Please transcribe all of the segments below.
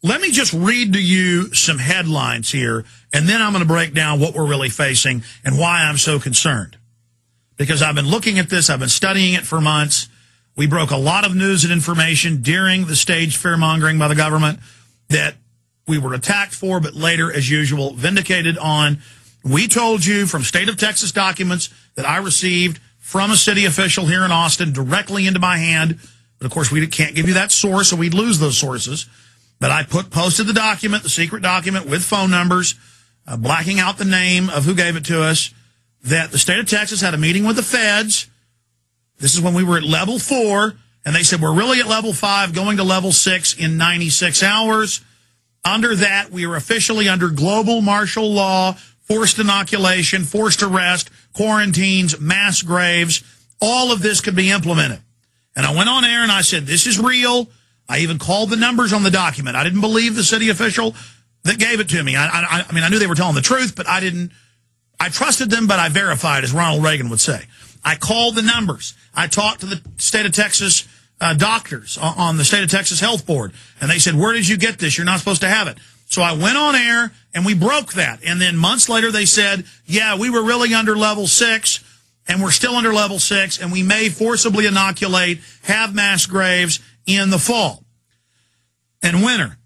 Let me just read to you some headlines here, and then I'm going to break down what we're really facing and why I'm so concerned. Because I've been looking at this, I've been studying it for months. We broke a lot of news and information during the staged fear-mongering by the government that we were attacked for, but later, as usual, vindicated on. We told you from State of Texas documents that I received from a city official here in Austin directly into my hand. But, of course, we can't give you that source, so we'd lose those sources. But I posted the document, the secret document, with phone numbers, blacking out the name of who gave it to us, that the state of Texas had a meeting with the feds. This is when we were at level 4, and they said, we're really at level 5, going to level 6 in 96 hours. Under that, we are officially under global martial law, forced inoculation, forced arrest, quarantines, mass graves. All of this could be implemented. And I went on air and I said, this is real. I even called the numbers on the document. I didn't believe the city official that gave it to me. I mean, I knew they were telling the truth, but I trusted them, but I verified, as Ronald Reagan would say. I called the numbers. I talked to the state of Texas doctors on the state of Texas Health Board, and they said, where did you get this? You're not supposed to have it. So I went on air, and we broke that. And then months later, they said, yeah, we were really under level 6, and we're still under level 6, and we may forcibly inoculate, have mass graves in the fall and winter.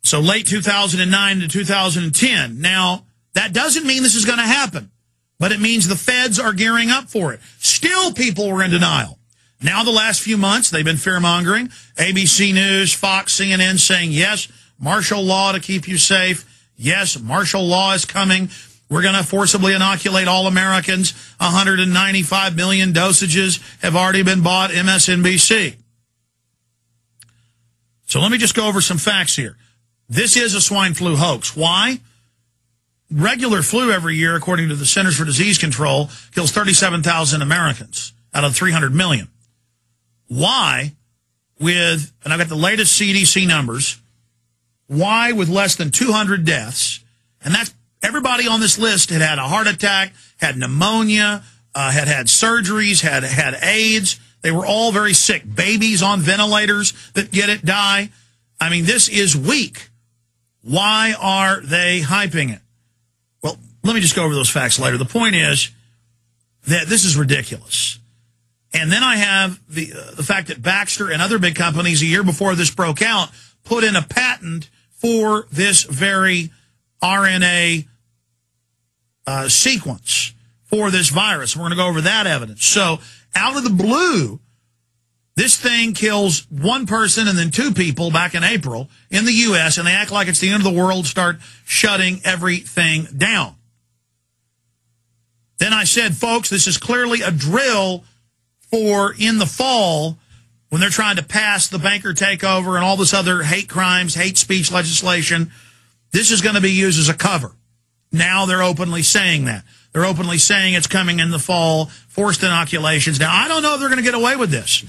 So late 2009 to 2010. Now, that doesn't mean this is going to happen, but it means the feds are gearing up for it. Still, people were in denial. Now, the last few months, they've been fear-mongering. ABC News, Fox, CNN saying, yes, martial law to keep you safe. Yes, martial law is coming. We're going to forcibly inoculate all Americans. 195 million dosages have already been bought, MSNBC. So let me just go over some facts here. This is a swine flu hoax. Why? Regular flu every year, according to the Centers for Disease Control, kills 37,000 Americans out of 300 million. Why, and I've got the latest CDC numbers, why with less than 200 deaths, and that's everybody on this list had had a heart attack, had pneumonia, had surgeries, had AIDS. They were all very sick. Babies on ventilators that get it die. I mean, this is weak. Why are they hyping it? Well, let me just go over those facts later. The point is that this is ridiculous. And then I have the fact that Baxter and other big companies, a year before this broke out, put in a patent for this very RNA sequence for this virus. We're going to go over that evidence. So out of the blue, this thing kills one person and then 2 people back in April in the U.S., and they act like it's the end of the world, start shutting everything down. Then I said, folks, this is clearly a drill for in the fall when they're trying to pass the banker takeover and all this other hate crimes, hate speech legislation. This is going to be used as a cover. Now they're openly saying that. They're openly saying it's coming in the fall, forced inoculations. Now, I don't know if they're going to get away with this.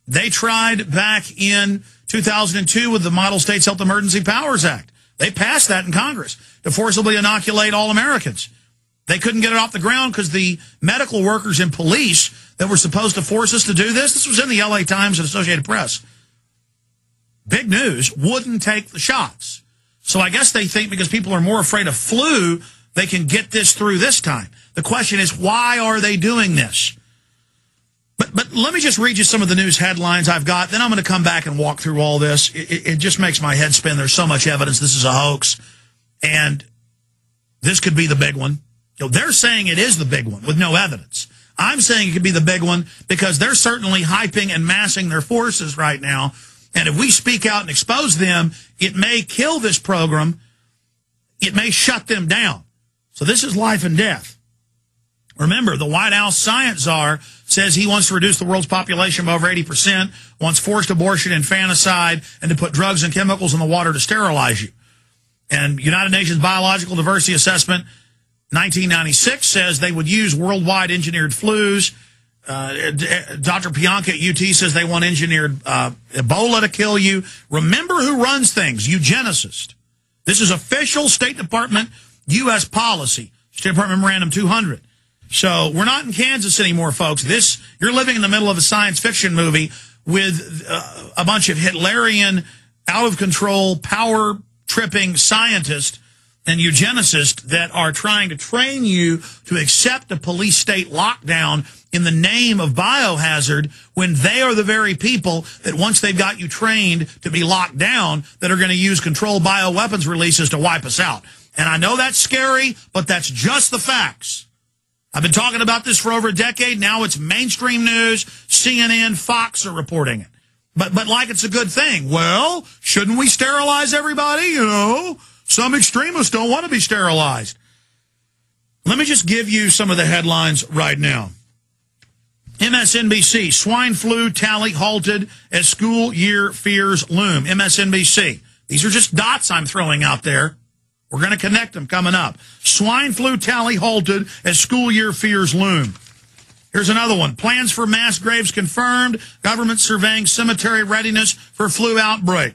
They tried back in 2002 with the Model States Health Emergency Powers Act. They passed that in Congress to forcibly inoculate all Americans. They couldn't get it off the ground because the medical workers and police that were supposed to force us to do this was in the LA Times and Associated Press. Big news, wouldn't take the shots. So I guess they think because people are more afraid of flu, they can get this through this time. The question is, why are they doing this? But let me just read you some of the news headlines I've got. Then I'm going to come back and walk through all this. It just makes my head spin. There's so much evidence this is a hoax. And this could be the big one. You know, they're saying it is the big one with no evidence. I'm saying it could be the big one because they're certainly hyping and massing their forces right now. And if we speak out and expose them, it may kill this program. It may shut them down. So this is life and death. Remember, the White House science czar says he wants to reduce the world's population by over 80%, wants forced abortion, infanticide, and to put drugs and chemicals in the water to sterilize you. And United Nations Biological Diversity Assessment 1996 says they would use worldwide engineered flus. Dr. Pianka at UT says they want engineered Ebola to kill you. Remember who runs things, eugenicist. This is official State Department U.S. policy, State Department Memorandum 200. So we're not in Kansas anymore, folks. You're living in the middle of a science fiction movie with a bunch of Hitlerian out of control, power tripping scientists and eugenicists that are trying to train you to accept a police state lockdown in the name of biohazard, when they are the very people that, once they've got you trained to be locked down, that are going to use controlled bioweapons releases to wipe us out. And I know that's scary, but that's just the facts. I've been talking about this for over a decade. Now it's mainstream news. CNN, Fox are reporting it. But like it's a good thing. Well, shouldn't we sterilize everybody? You know, some extremists don't want to be sterilized. Let me just give you some of the headlines right now. MSNBC, swine flu tally halted as school year fears loom. MSNBC. These are just dots I'm throwing out there. We're going to connect them coming up. Swine flu tally halted as school year fears loom. Here's another one. Plans for mass graves confirmed. Government surveying cemetery readiness for flu outbreak.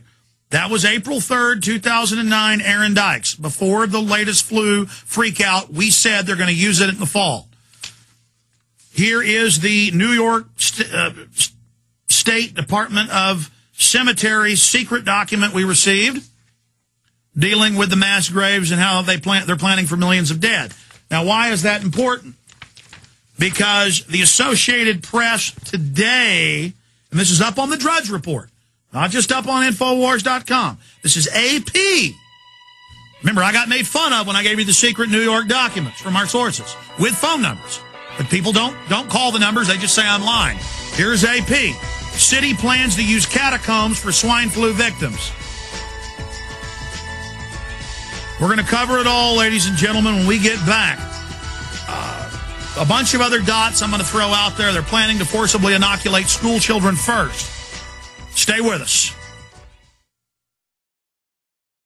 That was April 3rd, 2009, Aaron Dykes. Before the latest flu freak out, we said they're going to use it in the fall. Here is the New York State Department of Cemeteries secret document we received dealing with the mass graves and how they're planning for millions of dead. Now, why is that important? Because the Associated Press today, and this is up on the Drudge Report, not just up on Infowars.com. This is AP. Remember, I got made fun of when I gave you the secret New York documents from our sources with phone numbers. But people don't call the numbers. They just say I'm lying. Here's AP. City plans to use catacombs for swine flu victims. We're going to cover it all, ladies and gentlemen, when we get back. A bunch of other dots I'm going to throw out there. They're planning to forcibly inoculate school children first. Stay with us.